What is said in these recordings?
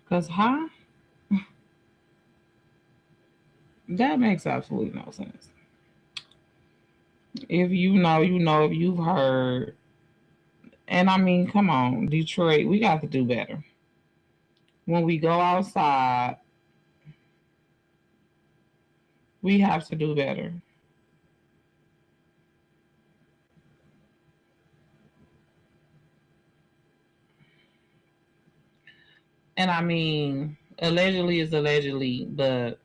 Cause huh? That makes absolutely no sense. If you know, you know. If you've heard, and I mean, come on, Detroit, we got to do better. When we go outside, we have to do better. And I mean, allegedly is allegedly, but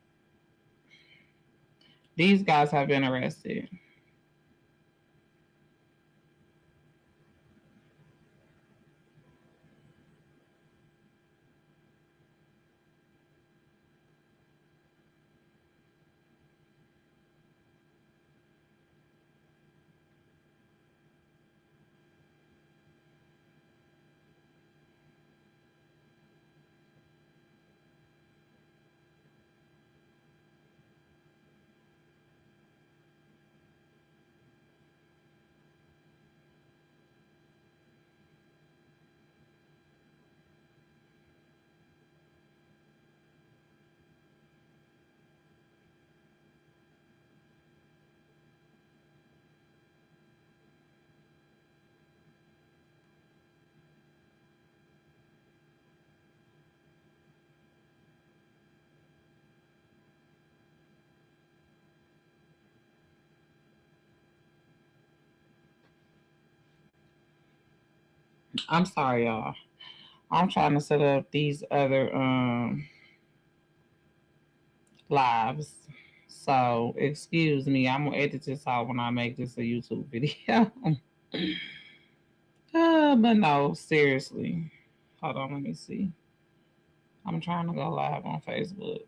these guys have been arrested. I'm sorry, y'all. I'm trying to set up these other lives. So excuse me. I'm gonna edit this out when I make this a YouTube video. But no, seriously. Hold on, let me see. I'm trying to go live on Facebook.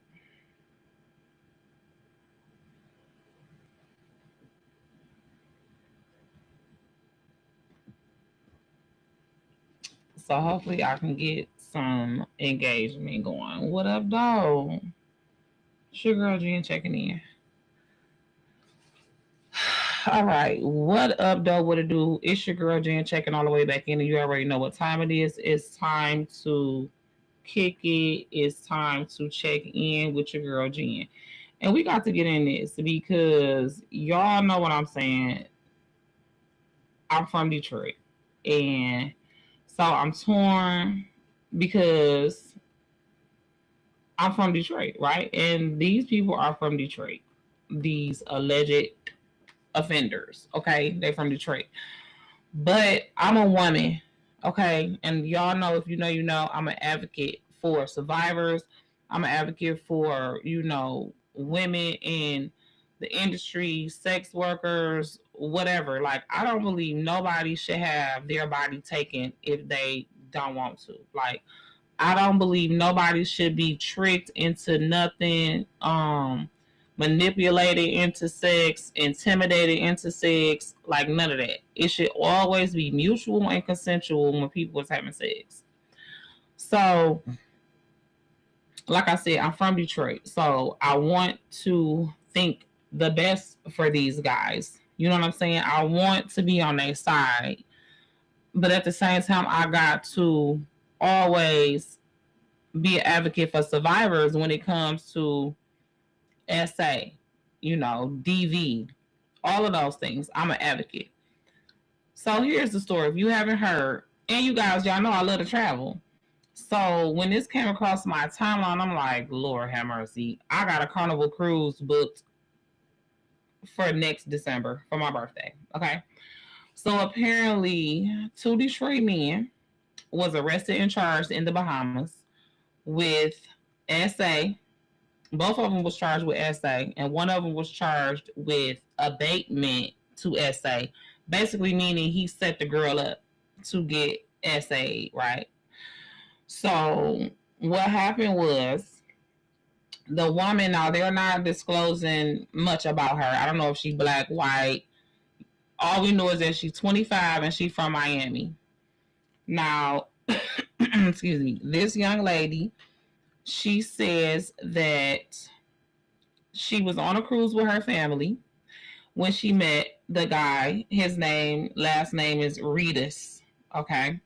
So hopefully I can get some engagement going. What up, dog? It's your girl Jen checking in. All right. What up, though? What it do? It's your girl Jen checking all the way back in. And you already know what time it is. It's time to kick it. It's time to check in with your girl Jen. And we got to get in this because y'all know what I'm saying. I'm from Detroit. And so I'm torn because I'm from Detroit, right? And these people are from Detroit. These alleged offenders, okay? They're from Detroit. But I'm a woman, okay? And y'all know, if you know, you know, I'm an advocate for survivors. I'm an advocate for, women in the industry, sex workers, whatever. Like, I don't believe nobody should have their body taken if they don't want to. Like, I don't believe nobody should be tricked into nothing, manipulated into sex, intimidated into sex, like none of that. It should always be mutual and consensual when people is having sex. So, like I said, I'm from Detroit, so I want to think the best for these guys. You know what I'm saying? I want to be on their side, but at the same time, I got to always be an advocate for survivors when it comes to SA, DV, all of those things. I'm an advocate. So here's the story. If you haven't heard, and you guys, y'all know I love to travel. So when this came across my timeline, I'm like, Lord have mercy. I got a Carnival cruise booked for next December for my birthday. Okay. So apparently, two Detroit men was arrested and charged in the Bahamas with SA. Both of them was charged with SA, and one of them was charged with abatement to SA, basically meaning he set the girl up to get SA, right? So what happened was the woman, now they're not disclosing much about her. I don't know if she black, white. All we know is that she's 25 and she's from Miami. Now, excuse me, this young lady, she says that she was on a cruise with her family when she met the guy. His last name is Reedus. Okay.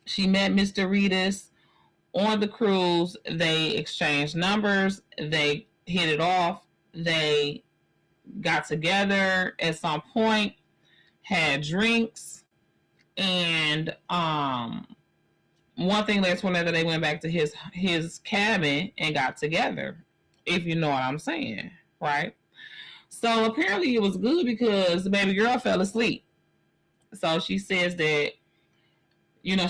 She met Mr. Reedus on the cruise, they exchanged numbers, they hit it off, they got together at some point, had drinks, and one thing led to another. They went back to his cabin and got together, if you know what I'm saying, right? So apparently it was good because the baby girl fell asleep. So she says that,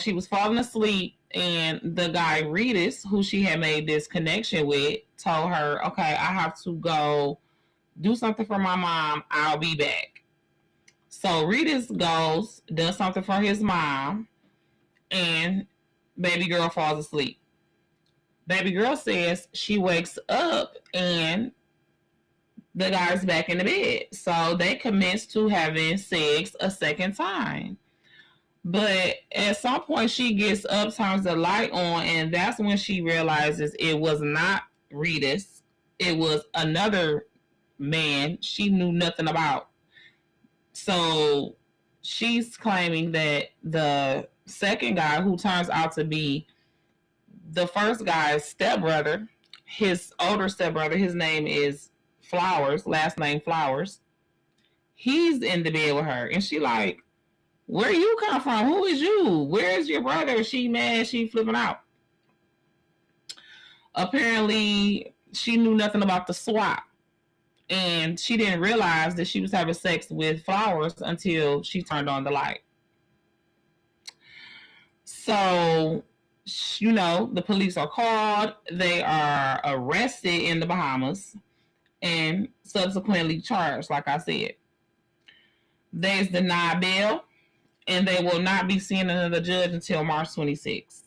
she was falling asleep, and the guy Regis, who she had made this connection with, told her, okay, I have to go do something for my mom. I'll be back. So Regis goes, does something for his mom, and baby girl falls asleep. Baby girl says she wakes up and the guy's back in the bed. So they commence to having sex a second time. But at some point she gets up, turns the light on, and that's when she realizes it was not Regis. It was another man she knew nothing about. So she's claiming that the second guy, who turns out to be the first guy's stepbrother, his older stepbrother, his name is Flowers, last name Flowers, he's in the bed with her. And she like, where you come from? Who is you? Where's your brother? She mad, she flipping out. Apparently she knew nothing about the swap, and she didn't realize that she was having sex with Flowers until she turned on the light. So, the police are called. They are arrested in the Bahamas and subsequently charged, like I said. There's denied bail, and they will not be seeing another judge until March 26th.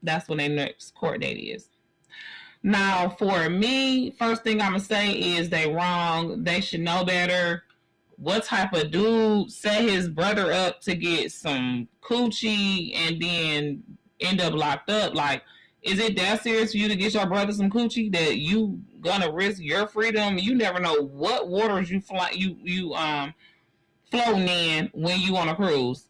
That's when their next court date is. Now, for me, first thing I'm going to say is they wrong. They should know better. What type of dude set his brother up to get some coochie and then end up locked up? Like, is it that serious for you to get your brother some coochie that you gonna risk your freedom? You never know what waters you floating in when you on a cruise.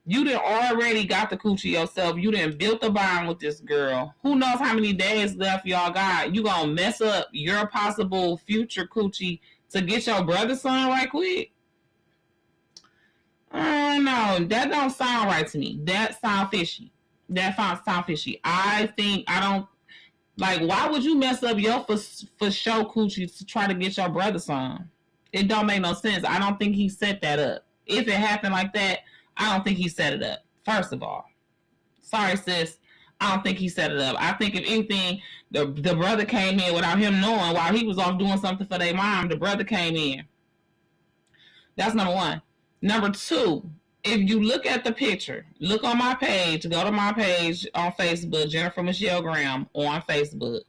You done already got the coochie yourself. You done built a bond with this girl. Who knows how many days left y'all got? You gonna mess up your possible future coochie to get your brother son right quick? No, that don't sound right to me. That sound fishy. I don't like. Why would you mess up your for show coochie to try to get your brother son? It don't make no sense. I don't think he set that up. If it happened like that, I don't think he set it up. First of all, sorry sis, I don't think he set it up. I think if anything, the brother came in without him knowing while he was off doing something for their mom. The brother came in. That's number one. Number two, if you look at the picture, look on my page, go to my page on Facebook, Jennifer Michelle Graham on Facebook.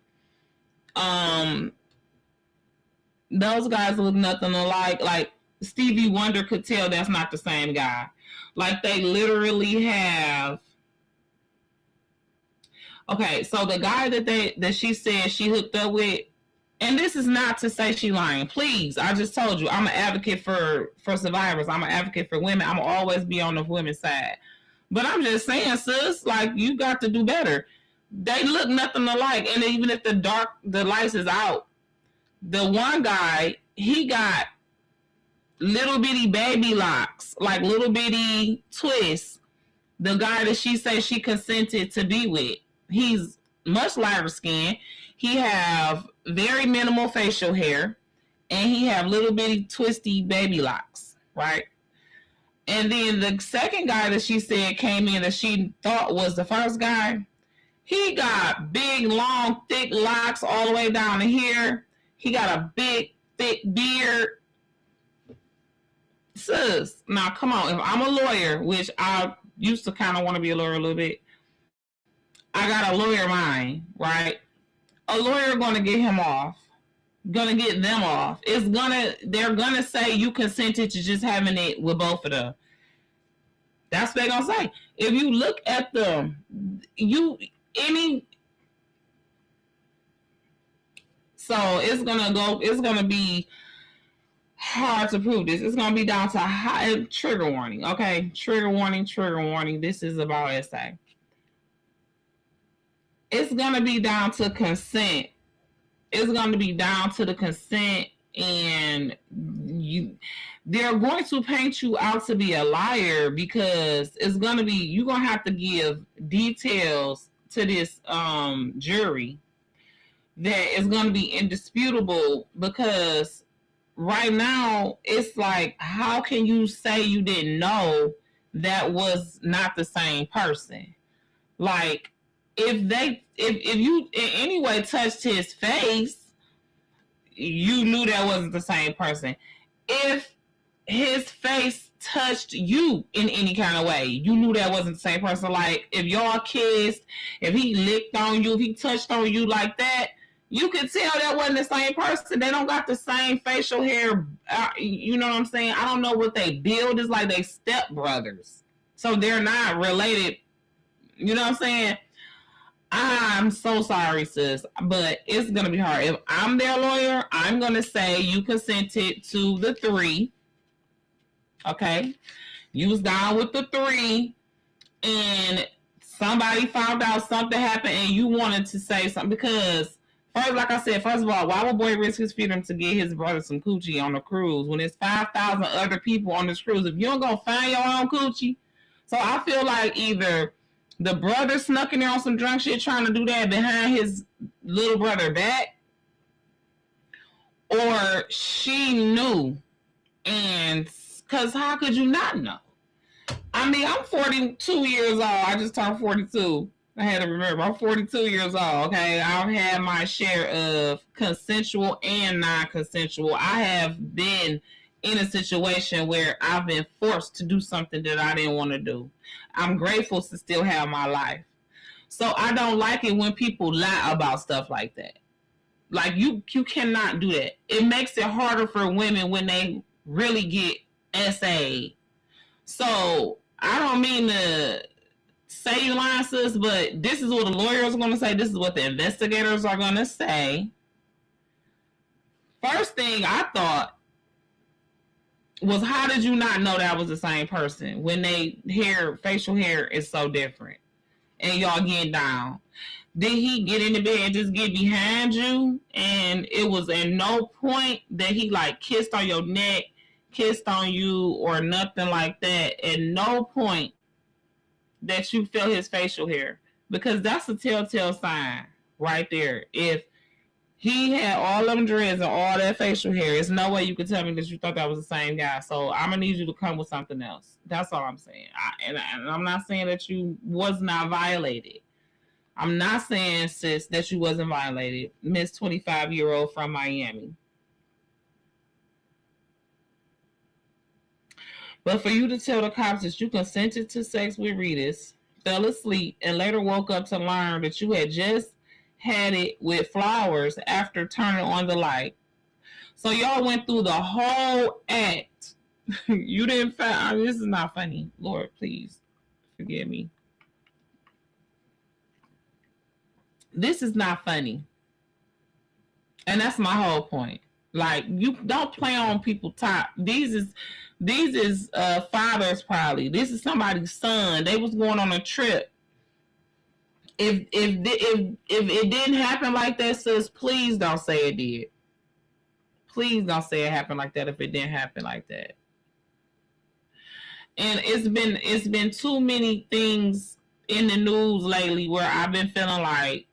Those guys look nothing alike. Like Stevie Wonder could tell that's not the same guy. Like they literally have. Okay, so the guy that she said she hooked up with, and this is not to say she lying. Please, I just told you, I'm an advocate for survivors. I'm an advocate for women. I'm always be on the women's side. But I'm just saying, sis, like you got to do better. They look nothing alike, and even if the lights is out, the one guy, he got little bitty baby locks, like little bitty twists. The guy that she says she consented to be with, he's much lighter skin. He have very minimal facial hair, and he have little bitty twisty baby locks, right? And then the second guy that she said came in that she thought was the first guy, he got big, long, thick locks all the way down to here. He got a big, thick beard. Sis, now come on. If I'm a lawyer, which I used to kind of want to be a lawyer a little bit, I got a lawyer mind, right? A lawyer going to get him off, going to get them off. They're going to say you consented to just having it with both of them. That's what they're going to say. If you look at them, so it's going to be hard to prove this. It's going to be down to trigger warning, okay? Trigger warning. This is about SA. it's gonna be down to consent. It's gonna be down to the consent, and they're going to paint you out to be a liar because it's gonna be you're gonna have to give details to this jury that is gonna be indisputable because right now it's like, how can you say you didn't know that was not the same person? Like, if you in any way touched his face, you knew that wasn't the same person. If his face touched you in any kind of way, you knew that wasn't the same person. Like, if y'all kissed, if he licked on you, if he touched on you like that, you could tell that wasn't the same person. They don't got the same facial hair. You know what I'm saying? I don't know what they build is like. They step brothers, so they're not related. You know what I'm saying? I'm so sorry, sis, but it's gonna be hard. If I'm their lawyer, I'm gonna say you consented to the 3. Okay, you was down with the 3, and somebody found out something happened, and you wanted to say something because. First, like I said, first of all, why would boy risk his freedom to get his brother some coochie on a cruise when there's 5,000 other people on this cruise? If you don't go find your own coochie, so I feel like either the brother snuck in there on some drunk shit trying to do that behind his little brother back, or she knew, and because how could you not know? I mean, I'm 42 years old. I just turned 42. I had to remember, I'm 42 years old, okay? I've had my share of consensual and non-consensual. I have been in a situation where I've been forced to do something that I didn't want to do. I'm grateful to still have my life. So I don't like it when people lie about stuff like that. Like, you cannot do that. It makes it harder for women when they really get SA. So I don't mean to say you lying, sis, but this is what the lawyers are going to say. This is what the investigators are going to say. First thing I thought was, how did you not know that was the same person when they facial hair is so different and y'all getting down? Did he get in the bed and just get behind you and it was at no point that he like kissed on your neck, kissed on you or nothing like that? At no point that you feel his facial hair, because that's a telltale sign right there. If he had all them dreads and all that facial hair, there's no way you could tell me that you thought that was the same guy. So I'm gonna need you to come with something else. That's all I'm saying. And I'm not saying that you was not violated. I'm not saying, sis, that you wasn't violated. Miss 25-year-old from Miami. But for you to tell the cops that you consented to sex with Ritas, fell asleep, and later woke up to learn that you had just had it with Flowers after turning on the light. So y'all went through the whole act. You didn't find... this is not funny. Lord, please forgive me. This is not funny. And that's my whole point. Like, you don't play on people's top. These is fathers probably. This is somebody's son. They was going on a trip. If it didn't happen like that, sis, please don't say it did. Please don't say it happened like that if it didn't happen like that. And it's been too many things in the news lately where I've been feeling like,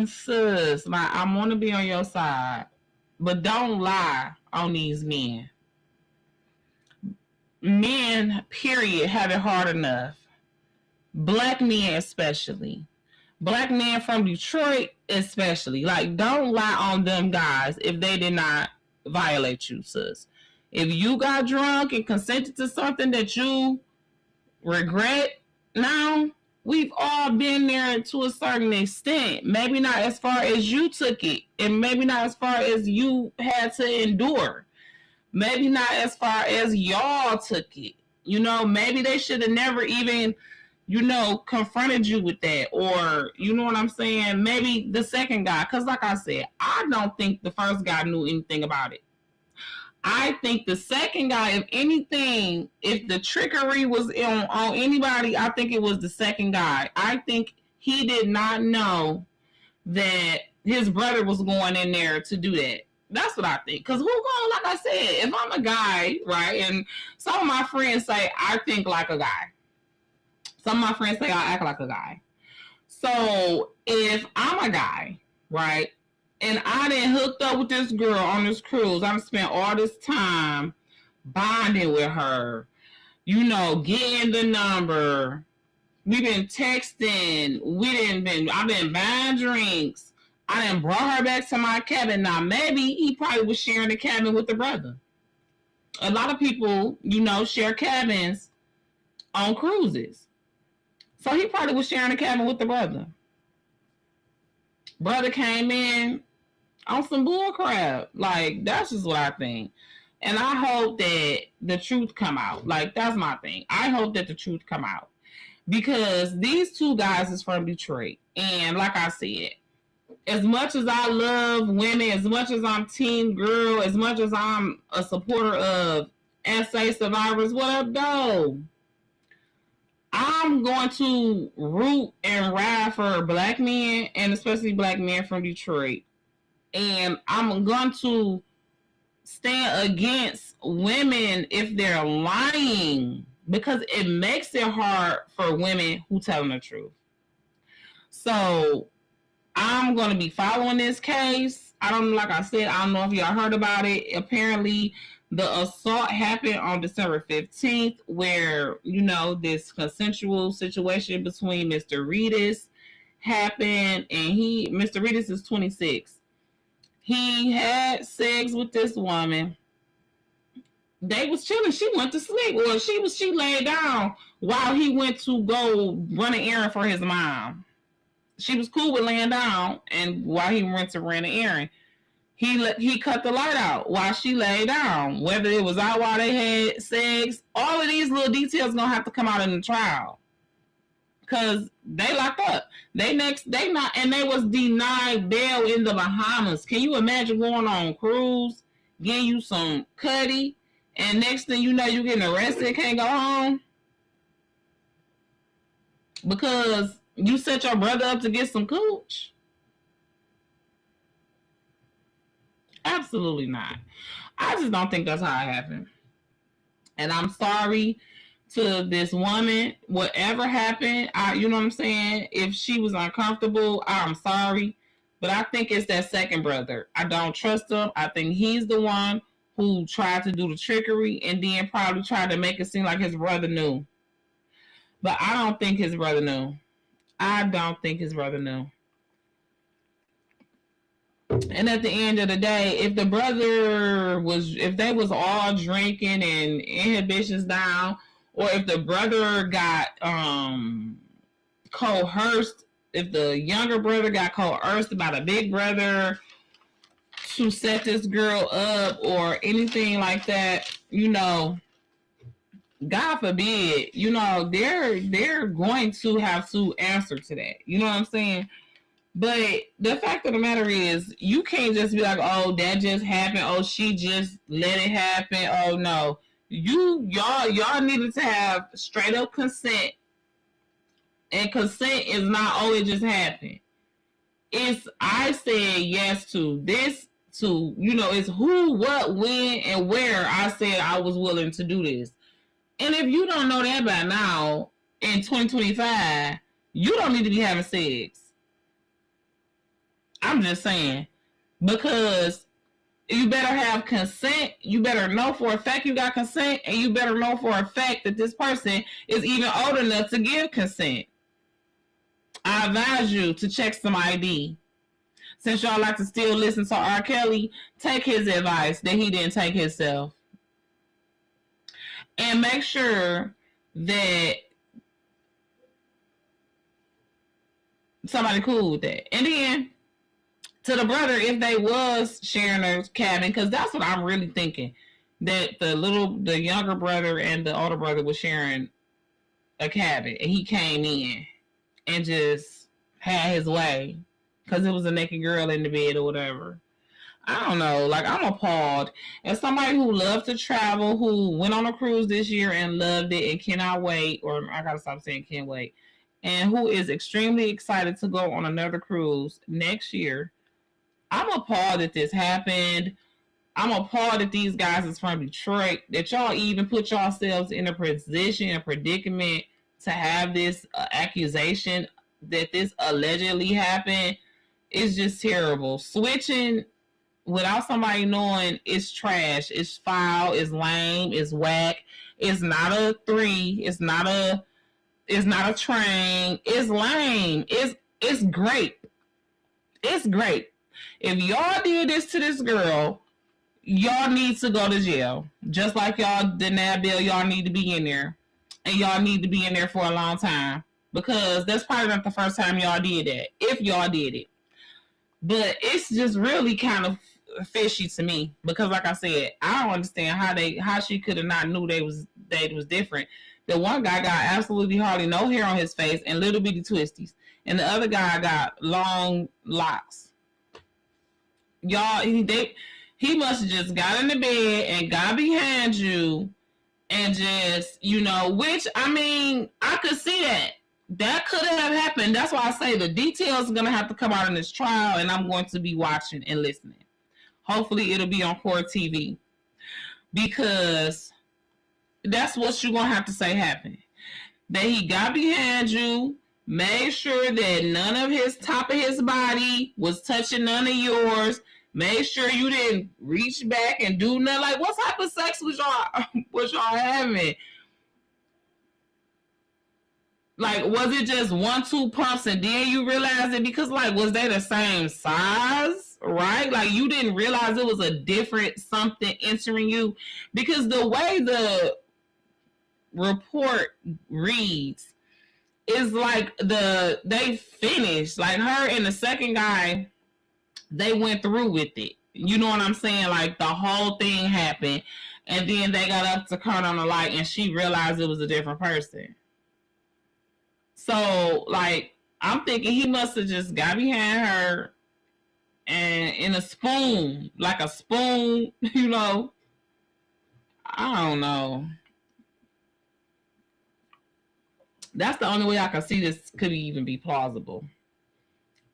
sis, like, I want to be on your side, but don't lie on these men. Men, period, have it hard enough. Black men especially. Black men from Detroit especially. Like, don't lie on them guys if they did not violate you, sis. If you got drunk and consented to something that you regret now, we've all been there to a certain extent. Maybe not as far as you took it, and maybe not as far as you had to endure. Maybe not as far as y'all took it. You know, maybe they should have never even, you know, confronted you with that. Or, you know what I'm saying? Maybe the second guy. Because like I said, I don't think the first guy knew anything about it. I think the second guy, if anything, if the trickery was on anybody, I think it was the second guy. I think he did not know that his brother was going in there to do that. That's what I think. Because who going, like I said, if I'm a guy, right, and some of my friends say I think like a guy. Some of my friends say I act like a guy. So if I'm a guy, right, and I done hooked up with this girl on this cruise, I've spent all this time bonding with her, you know, getting the number. We've been texting. I've been buying drinks. I done brought her back to my cabin. Now, maybe he probably was sharing the cabin with the brother. A lot of people, you know, share cabins on cruises. So he probably was sharing the cabin with the brother. Brother came in on some bull crap. Like, that's just what I think. And I hope that the truth come out. Like, that's my thing. I hope that the truth come out. Because these two guys is from Detroit. And like I said, as much as I love women, as much as I'm team girl, as much as I'm a supporter of SA survivors, what up, though? I'm going to root and ride for black men, and especially black men from Detroit. And I'm going to stand against women if they're lying, because it makes it hard for women who tell the truth. So I'm going to be following this case. I don't know, like I said, I don't know if y'all heard about it. Apparently, the assault happened on December 15th, where, you know, this consensual situation between Mr. Reedus happened, and Mr. Reedus is 26. He had sex with this woman. They was chilling. She went to sleep, or she laid down while he went to go run an errand for his mom. She was cool with laying down, and while he went to run an errand, he cut the light out while she lay down. Whether it was out while they had sex, all of these little details gonna have to come out in the trial, because they locked up. They was denied bail in the Bahamas. Can you imagine going on a cruise, getting you some cutty, and next thing you know, you getting arrested, can't go home because you set your brother up to get some cooch? Absolutely not. I just don't think that's how it happened. And I'm sorry to this woman. Whatever happened, you know what I'm saying? If she was uncomfortable, I'm sorry. But I think it's that second brother. I don't trust him. I think he's the one who tried to do the trickery and then probably tried to make it seem like his brother knew. But I don't think his brother knew. I don't think his brother knew. And at the end of the day, if they was all drinking and inhibitions down, or if the brother got coerced, if the younger brother got coerced by the big brother to set this girl up or anything like that, you know, God forbid, you know, they're going to have to answer to that. You know what I'm saying? But the fact of the matter is, you can't just be like, oh, that just happened. Oh, she just let it happen. Oh, no. Y'all needed to have straight up consent. And consent is not always just happening. It's, I said yes to this, to, you know, it's who, what, when, and where I said I was willing to do this. And if you don't know that by now, in 2025, you don't need to be having sex. I'm just saying, because you better have consent. You better know for a fact you got consent, and you better know for a fact that this person is even old enough to give consent. I advise you to check some ID. Since y'all like to still listen to R. Kelly, take his advice that he didn't take himself. And make sure that somebody cool with that. And then, to the brother, if they was sharing a cabin, because that's what I'm really thinking, that the younger brother and the older brother was sharing a cabin, and he came in and just had his way because it was a naked girl in the bed or whatever. I don't know. Like, I'm appalled. As somebody who loves to travel, who went on a cruise this year and loved it and cannot wait, or I gotta stop saying can't wait, and who is extremely excited to go on another cruise next year, I'm appalled that this happened. I'm appalled that these guys is from Detroit, that y'all even put yourselves in a position, a predicament to have this accusation that this allegedly happened. It's just terrible. Switching without somebody knowing is trash. It's foul. It's lame. It's whack. It's not a 3. It's not a train. It's lame. It's great. It's great. If y'all did this to this girl, y'all need to go to jail. Just like y'all did that bill, y'all need to be in there. And y'all need to be in there for a long time. Because that's probably not the first time y'all did that. If y'all did it. But it's just really kind of fishy to me. Because like I said, I don't understand how she could have not knew they was different. The one guy got absolutely hardly no hair on his face and little bitty twisties. And the other guy got long locks. Y'all, he must have just got in the bed and got behind you and just, which, I mean, I could see that. That could have happened. That's why I say the details are going to have to come out in this trial, and I'm going to be watching and listening. Hopefully it'll be on Court TV. Because that's what you're going to have to say happened. That he got behind you, made sure that none of his top of his body was touching none of yours. Made sure you didn't reach back and do nothing. Like, what type of sex was y'all having? Like, was it just 1-2 pumps and then you realized it? Because, like, was they the same size? Right? Like, you didn't realize it was a different something entering you? Because the way the report reads is like they finished. Like, her and the second guy, they went through with it. You know what I'm saying? Like, the whole thing happened. And then they got up to turn on the light and she realized it was a different person. So, like, I'm thinking he must have just got behind her and in a spoon. Like a spoon, I don't know. That's the only way I can see this could even be plausible.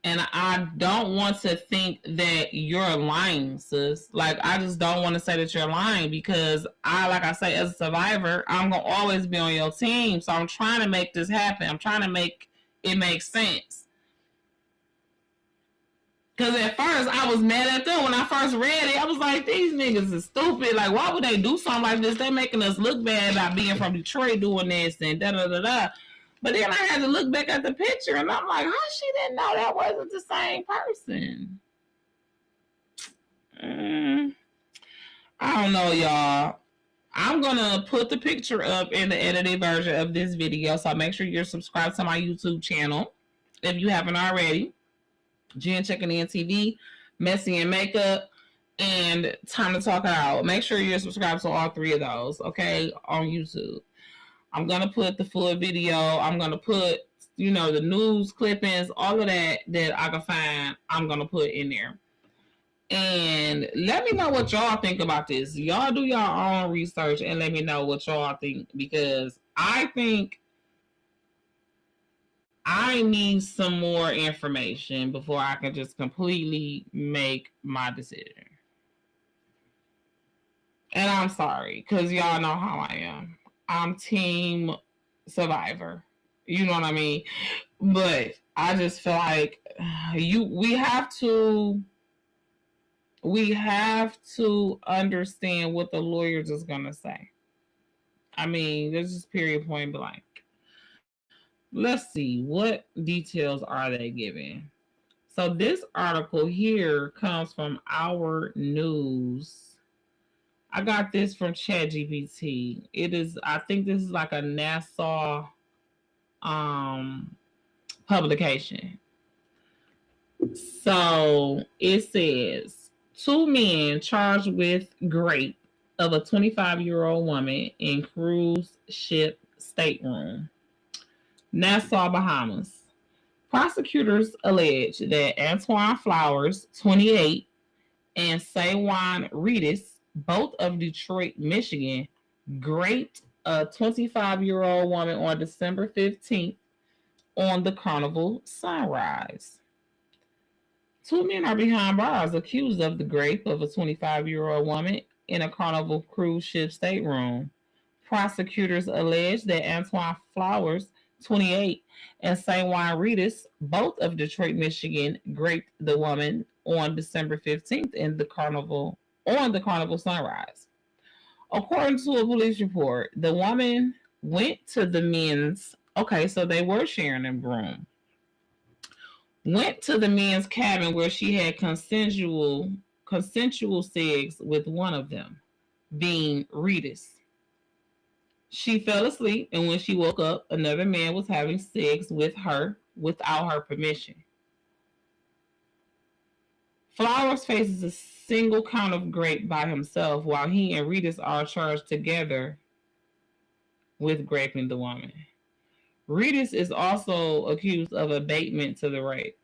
And I don't want to think that you're lying, sis. Like, I just don't want to say that you're lying because like I say, as a survivor, I'm going to always be on your team. So I'm trying to make this happen. I'm trying to make it make sense. Because at first, I was mad at them. When I first read it, I was like, these niggas is stupid. Like, why would they do something like this? They're making us look bad about being from Detroit doing this and da-da-da-da. But then I had to look back at the picture and I'm like, how she didn't know that wasn't the same person? I don't know, y'all. I'm going to put the picture up in the edited version of this video. So make sure you're subscribed to my YouTube channel if you haven't already. Jen Checking In TV, Messy and Makeup, and Time to Talk It Out. Make sure you're subscribed to all 3 of those, okay, on YouTube. I'm going to put the full video. I'm going to put, the news clippings, all of that I can find, I'm going to put in there. And let me know what y'all think about this. Y'all do your own research and let me know what y'all think, because I think I need some more information before I can just completely make my decision. And I'm sorry, because y'all know how I am. I'm team survivor. You know what I mean? But I just feel like we have to understand what the lawyers is going to say. I mean, this is period point blank. Let's see, what details are they giving? So this article here comes from Our News. I got this from ChatGPT. I think this is like a NASA publication. So it says 2 men charged with rape of a 25-year-old woman in cruise ship stateroom, Nassau, Bahamas. Prosecutors allege that Antoine Flowers, 28, and Saywan Reedus, both of Detroit, Michigan, raped a 25-year-old woman on December 15th on the Carnival Sunrise. Two men are behind bars accused of the rape of a 25-year-old woman in a Carnival cruise ship stateroom. Prosecutors allege that Antoine Flowers, 28, and Saywan Reedus, both of Detroit, Michigan, raped the woman on December 15th in the Carnival Sunrise. According to a police report, the woman went to the men's. Okay, so they were sharing a room. Went to the men's cabin where she had consensual sex with one of them, being Reedus. She fell asleep, and when she woke up, another man was having sex with her without her permission. Flowers faces a single count of rape by himself, while he and Reedus are charged together with raping the woman. Reedus is also accused of abatement to the rape.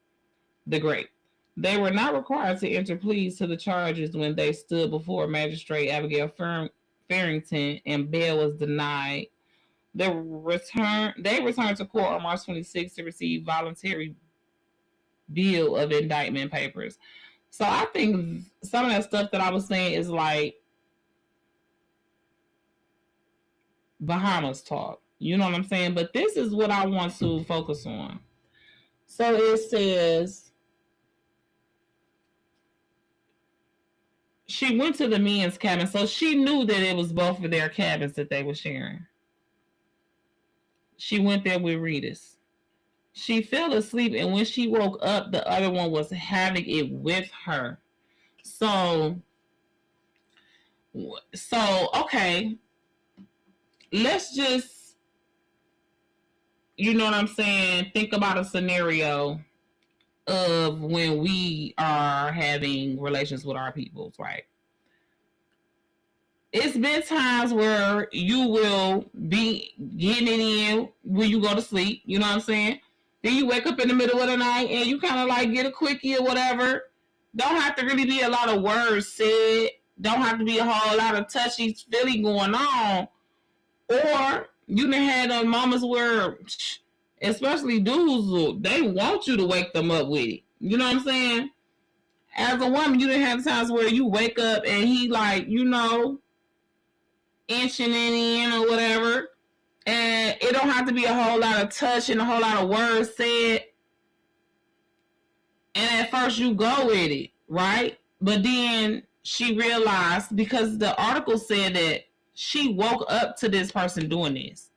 They were not required to enter pleas to the charges when they stood before Magistrate Abigail Farrington, and bail was denied. They returned to court on March 26 to receive voluntary bill of indictment papers. So I think some of that stuff that I was saying is like Bahamas talk. You know what I'm saying? But this is what I want to focus on. So it says she went to the men's cabin. So she knew that it was both of their cabins that they were sharing. She went there with Reedus. She fell asleep, and when she woke up, the other one was having it with her. So okay. Let's just, you know what I'm saying, think about a scenario of when we are having relations with our peoples, right? It's been times where you will be getting it in when you go to sleep, you know what I'm saying? Then you wake up in the middle of the night and you kind of like get a quickie or whatever. Don't have to really be a lot of words said. Don't have to be a whole lot of touchy feely going on. Or you done had those moments where, especially dudes, they want you to wake them up with it. You know what I'm saying? As a woman, you done have times where you wake up and he like, you know, inching it in or whatever. And it don't have to be a whole lot of touch and a whole lot of words said. And at first you go with it, right? But then she realized, because the article said that she woke up to this person doing this.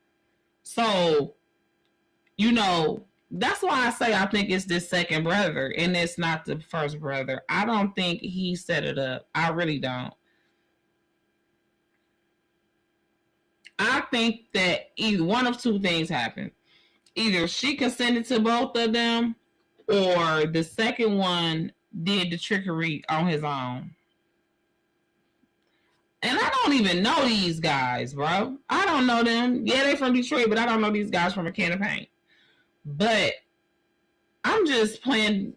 So, you know, that's why I say I think it's this second brother and it's not the first brother. I don't think he set it up. I really don't. I think that either one of two things happened. Either she consented to both of them, or the second one did the trickery on his own. And I don't even know these guys, bro. I don't know them. Yeah, they from Detroit, but I don't know these guys from a can of paint. But I'm just playing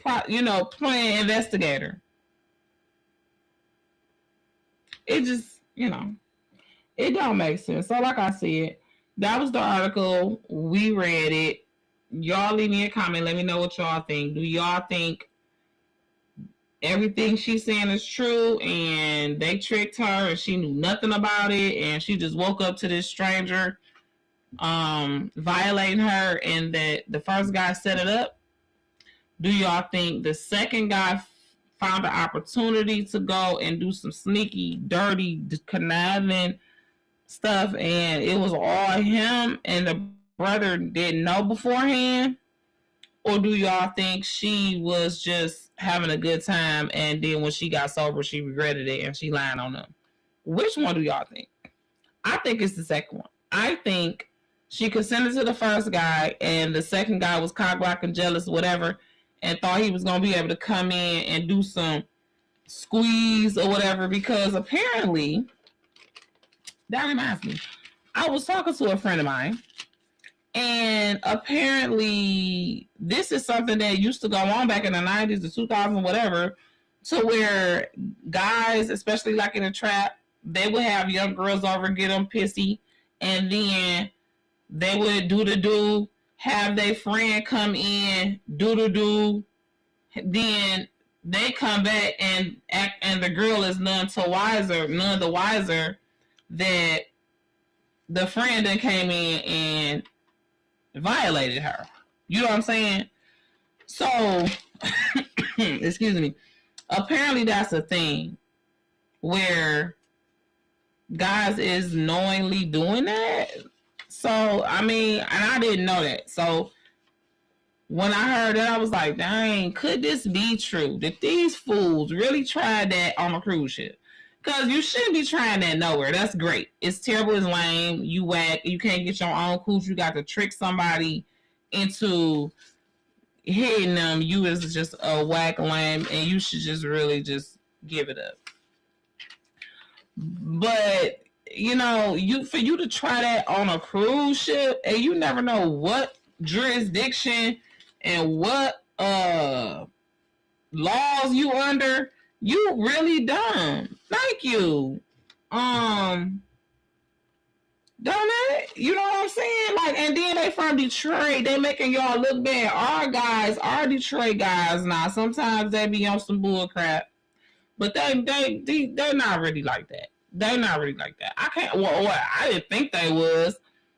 investigator. It just, it don't make sense. So like I said, that was the article. We read it. Y'all leave me a comment. Let me know what y'all think. Do y'all think everything she's saying is true and they tricked her and she knew nothing about it and she just woke up to this stranger violating her and that the first guy set it up? Do y'all think the second guy found an opportunity to go and do some sneaky, dirty, conniving stuff and it was all him and the brother didn't know beforehand? Or do y'all think she was just having a good time and then when she got sober, she regretted it and she lied on them? Which one do y'all think? I think it's the second one. I think she consented to the first guy and the second guy was cock-blocked and jealous, whatever, and thought he was going to be able to come in and do some squeeze or whatever, because apparently, that reminds me, I was talking to a friend of mine, and apparently this is something that used to go on back in the 90s, the 2000s, whatever, to where guys, especially like in a trap, they would have young girls over, get them pissy, and then they would do, have their friend come in, do, then they come back and act, and the girl is none the wiser that the friend then came in and violated her. You know what I'm saying? So, excuse me. Apparently that's a thing where guys is knowingly doing that. So, I mean, and I didn't know that. So, when I heard that, I was like, dang, could this be true? That these fools really tried that on a cruise ship? Because you shouldn't be trying that nowhere. That's great. It's terrible. It's lame. You whack. You can't get your own cooch. You got to trick somebody into hitting them. You is just a whack lame, and you should just really just give it up. But you know, for you to try that on a cruise ship, and you never know what jurisdiction and what laws you under, you really dumb. Thank you. Don't it? You know what I'm saying? Like, and then they from Detroit, they making y'all look bad. Our guys, our Detroit guys now, sometimes they be on some bull crap. But they're not really like that. They're not really like that. I didn't think they was.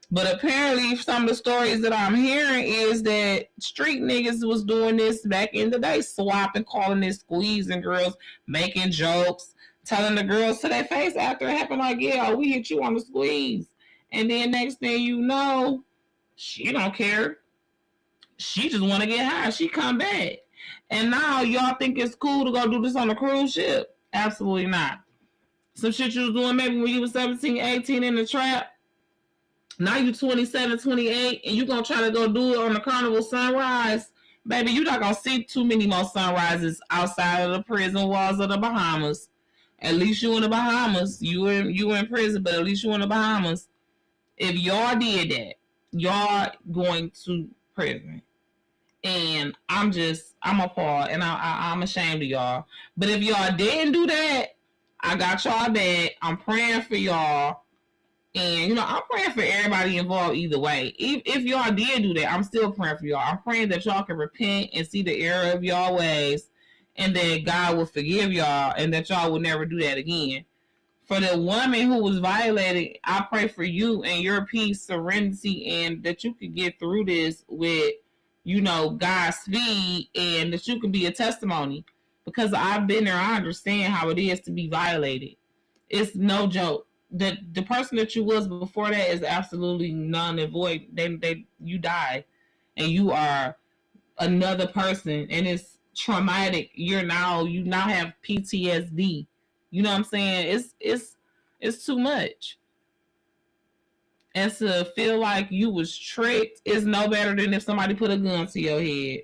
But apparently some of the stories that I'm hearing is that street niggas was doing this back in the day, swapping, calling it squeezing girls, making jokes, telling the girls to their face after it happened, like, yeah, we hit you on the squeeze. And then next thing you know, she don't care. She just want to get high. She come back. And now y'all think it's cool to go do this on a cruise ship? Absolutely not. Some shit you was doing maybe when you was 17, 18 in the trap. Now you 27, 28, and you going to try to go do it on the Carnival Sunrise. Baby, you're not going to see too many more sunrises outside of the prison walls of the Bahamas. At least you in the Bahamas. You in prison, but at least you in the Bahamas. If y'all did that, y'all going to prison. And I'm appalled, and I'm ashamed of y'all. But if y'all didn't do that, I got y'all back. I'm praying for y'all. And, you know, I'm praying for everybody involved either way. If y'all did do that, I'm still praying for y'all. I'm praying that y'all can repent and see the error of y'all ways, and that God will forgive y'all, and that y'all will never do that again. For the woman who was violated, I pray for you and your peace, serenity, and that you can get through this with, you know, God's speed, and that you can be a testimony. Because I've been there, I understand how it is to be violated. It's no joke. The person that you was before that is absolutely none and void. You die, and you are another person, and it's traumatic. You now have PTSD. You know what I'm saying? It's too much. And to feel like you was tricked is no better than if somebody put a gun to your head.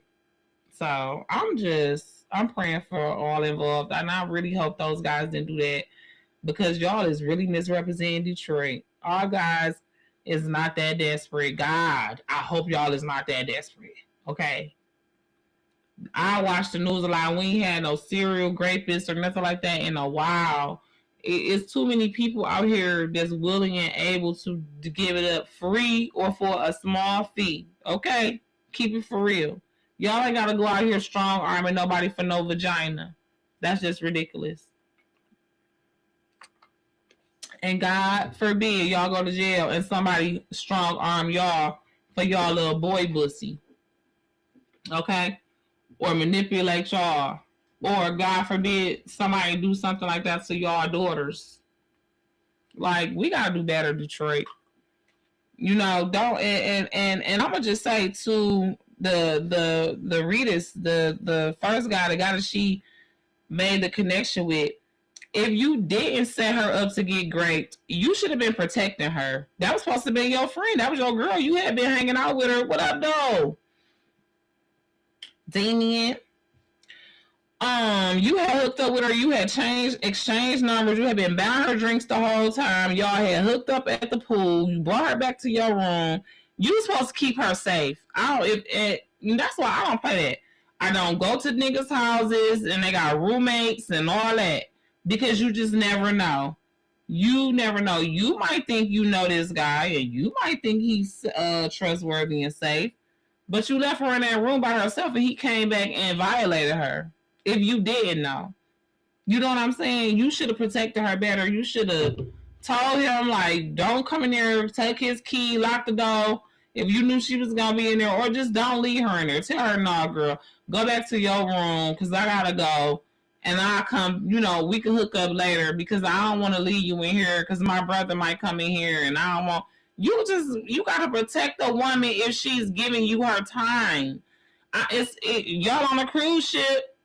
So I'm praying for all involved, and I really hope those guys didn't do that, because y'all is really misrepresenting Detroit. Our guys is not that desperate. God, I hope y'all is not that desperate. Okay? I watched the news a lot. We ain't had no serial rapists or nothing like that in a while. It's too many people out here that's willing and able to give it up free or for a small fee. Okay? Keep it for real. Y'all ain't got to go out here strong arming nobody for no vagina. That's just ridiculous. And God forbid y'all go to jail and somebody strong arm y'all for y'all little boy pussy. Okay? Or manipulate y'all. Or God forbid somebody do something like that to y'all daughters. Like, we gotta do better, Detroit. You know, don't and I'm gonna just say to the Ritas, the first guy, the guy that she made the connection with, if you didn't set her up to get raped, you should have been protecting her. That was supposed to be your friend. That was your girl. You had been hanging out with her. What up, though? Damien. You had hooked up with her. You had exchanged numbers. You had been buying her drinks the whole time. Y'all had hooked up at the pool. You brought her back to your room. You were supposed to keep her safe. That's why I don't play that. I don't go to niggas' houses and they got roommates and all that, because you just never know. You never know. You might think you know this guy and you might think he's trustworthy and safe, but you left her in that room by herself and he came back and violated her. If you didn't know. You know what I'm saying? You should have protected her better. You should have told him, like, don't come in there, take his key, lock the door. If you knew she was going to be in there, or just don't leave her in there. Tell her, no, girl, go back to your room because I got to go. And I'll come, you know, we can hook up later because I don't want to leave you in here because my brother might come in here and I don't want. You got to protect the woman if she's giving you her time. Y'all on a cruise ship,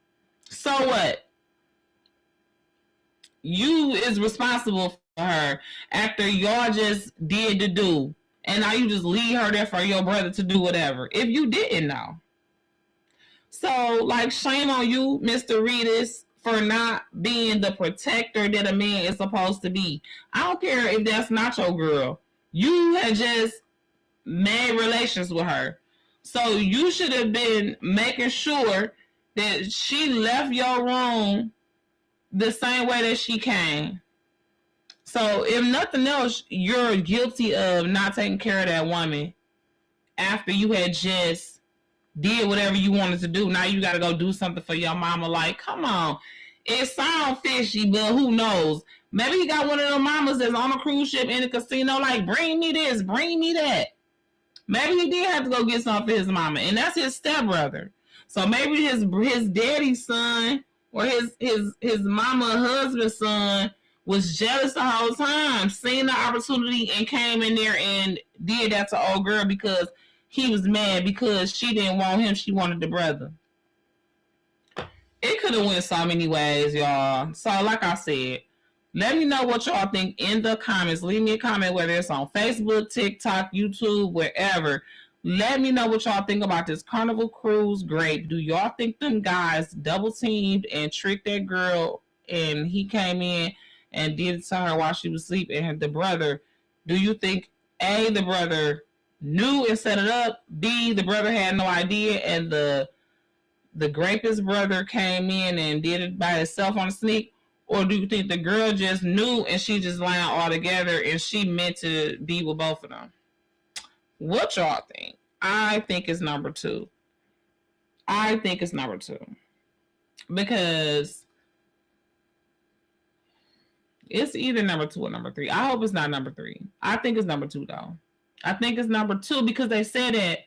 so what? You is responsible for her after y'all just did the do. And now you just leave her there for your brother to do whatever. If you didn't know. So, like, shame on you, Mr. Reedus, for not being the protector that a man is supposed to be. I don't care if that's not your girl. You had just made relations with her. So you should have been making sure that she left your room the same way that she came. So if nothing else, you're guilty of not taking care of that woman after you had just did whatever you wanted to do. Now you got to go do something for your mama. Like, come on. It sounds fishy, but who knows? Maybe he got one of them mamas that's on a cruise ship in a casino, like, bring me this, bring me that. Maybe he did have to go get something for his mama, and that's his stepbrother. So maybe his daddy's son or his mama husband's son was jealous the whole time, seen the opportunity and came in there and did that to old girl because he was mad because she didn't want him, she wanted the brother. It could have went so many ways, y'all. So like I said, let me know what y'all think in the comments. Leave me a comment, whether it's on Facebook, TikTok, YouTube, wherever. Let me know what y'all think about this Carnival Cruise Grape. Do y'all think them guys double teamed and tricked that girl and he came in and did it to her while she was asleep? And the brother, do you think A, the brother knew and set it up, B, the brother had no idea and the rapist brother came in and did it by himself on a sneak? Or do you think the girl just knew and she just lying all together and she meant to be with both of them? What y'all think? I think it's number 2. I think it's number 2. Because it's either number 2 or number 3. I hope it's not number 3. I think it's number 2, though. I think it's number 2 because they said that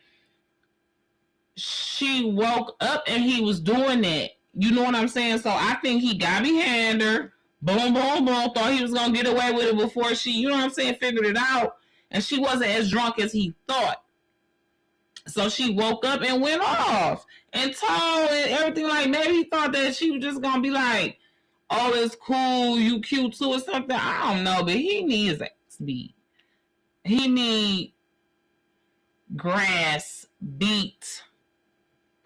she woke up and he was doing that. You know what I'm saying? So I think he got behind her. Boom, boom, boom. Thought he was going to get away with it before she, you know what I'm saying, figured it out. And she wasn't as drunk as he thought. So she woke up and went off and told and everything. Like, maybe he thought that she was just going to be like, oh, it's cool, you cute too or something. I don't know, but he needs speed. He need grass beat.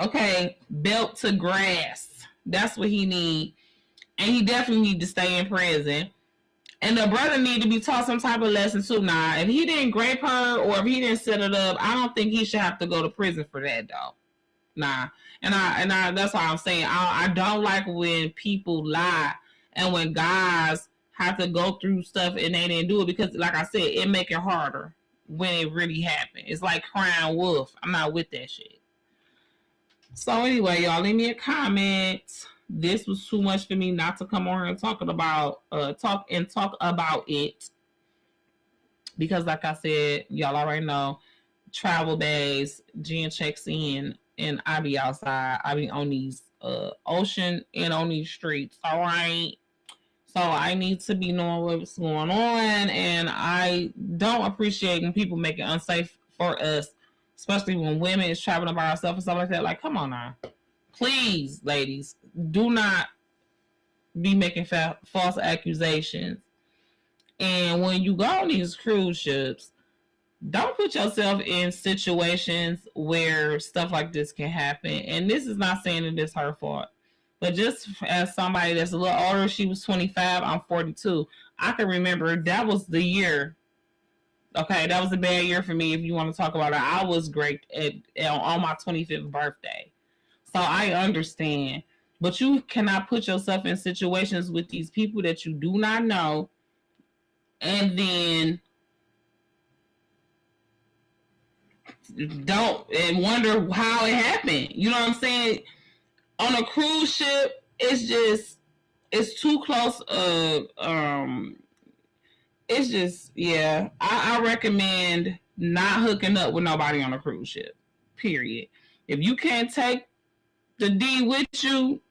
Okay, belt to grass. That's what he need. And he definitely need to stay in prison. And the brother need to be taught some type of lesson too. Now, if he didn't grape her or if he didn't set it up, I don't think he should have to go to prison for that, though. Nah. And I that's why I'm saying I don't like when people lie and when guys have to go through stuff and they didn't do it because, like I said, it make it harder when it really happened. It's like crying wolf. I'm not with that shit. So anyway, y'all, leave me a comment. This was too much for me not to come on here and talk about it. Because like I said, y'all already know, travel days, Jen checks in and I be outside. I be on these ocean and on these streets. All right. So I need to be knowing what's going on. And I don't appreciate when people make it unsafe for us, especially when women is traveling by ourselves and stuff like that. Like, come on now. Please, ladies, do not be making false accusations. And when you go on these cruise ships, don't put yourself in situations where stuff like this can happen. And this is not saying that it's her fault. But just as somebody that's a little older, she was 25, I'm 42. I can remember that was the year. Okay, that was a bad year for me if you want to talk about it. I was great on my 25th birthday. So I understand. But you cannot put yourself in situations with these people that you do not know and then don't and wonder how it happened. You know what I'm saying? On a cruise ship, it's too close. It's just I recommend not hooking up with nobody on a cruise ship. Period. If you can't take the D with you,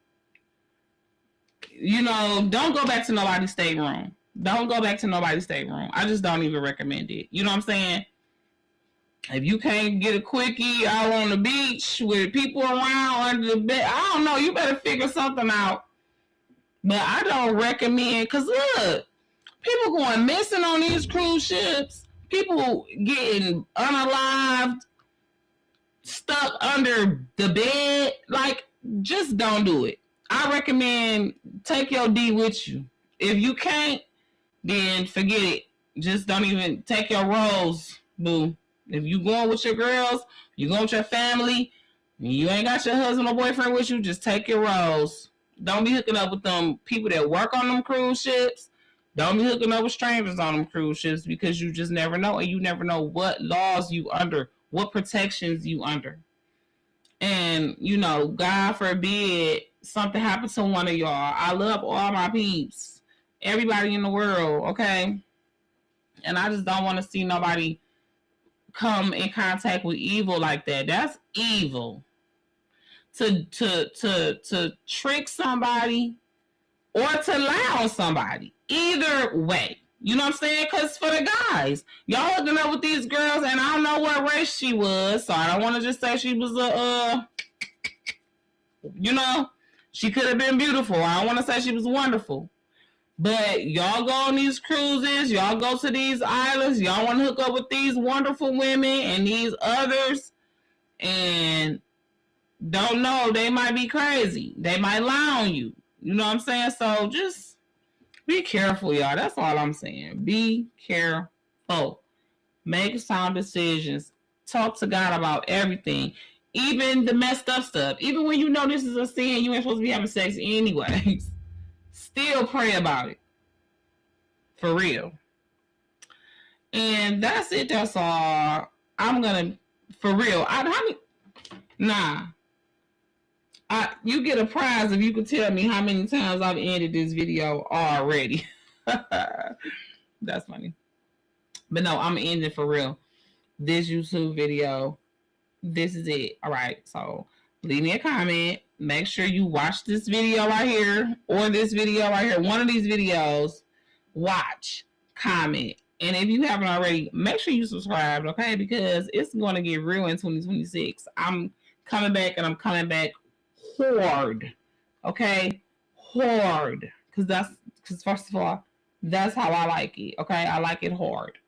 don't go back to nobody's stateroom. Don't go back to nobody's stateroom. I just don't even recommend it. You know what I'm saying? If you can't get a quickie out on the beach with people around under the bed, I don't know. You better figure something out. But I don't recommend, because look, people going missing on these cruise ships. People getting unalived, stuck under the bed. Like, just don't do it. I recommend take your D with you. If you can't, then forget it. Just don't even take your rolls, boo. If you going with your girls, you going with your family, and you ain't got your husband or boyfriend with you, just take your rolls. Don't be hooking up with them people that work on them cruise ships. Don't be hooking up with strangers on them cruise ships, because you just never know, and you never know what laws you under, what protections you under. And, God forbid something happened to one of y'all. I love all my peeps, everybody in the world, okay? And I just don't want to see nobody come in contact with evil like that. That's evil. To trick somebody or to lie on somebody. Either way. You know what I'm saying? Because for the guys, y'all hooking up with these girls, and I don't know what race she was, so I don't want to just say she was she could have been beautiful. I don't want to say she was wonderful. But y'all go on these cruises, y'all go to these islands, y'all want to hook up with these wonderful women and these others, and don't know, they might be crazy. They might lie on you. You know what I'm saying? So just be careful, y'all. That's all I'm saying. Be careful. Make sound decisions. Talk to God about everything. Even the messed up stuff. Even when you know this is a sin, you ain't supposed to be having sex anyways. Still pray about it. For real. And that's it. That's all. I'm going to, for real. You get a prize if you could tell me how many times I've ended this video already. That's funny. But no, I'm ending for real. This YouTube video, this is it. All right. So leave me a comment. Make sure you watch this video right here or this video right here. One of these videos. Watch, comment. And if you haven't already, make sure you subscribe, okay? Because it's going to get real in 2026. I'm coming back, and I'm coming back hard. Okay? Hard. Because first of all, that's how I like it. Okay? I like it hard.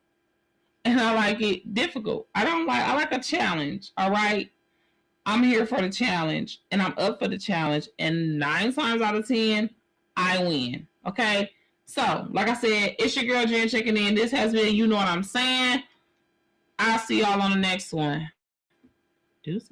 And I like it difficult. I like a challenge. All right? I'm here for the challenge, and I'm up for the challenge. And 9 times out of 10, I win. Okay? So, like I said, it's your girl Jen checking in. This has been You Know What I'm Saying. I'll see y'all on the next one. Deuces.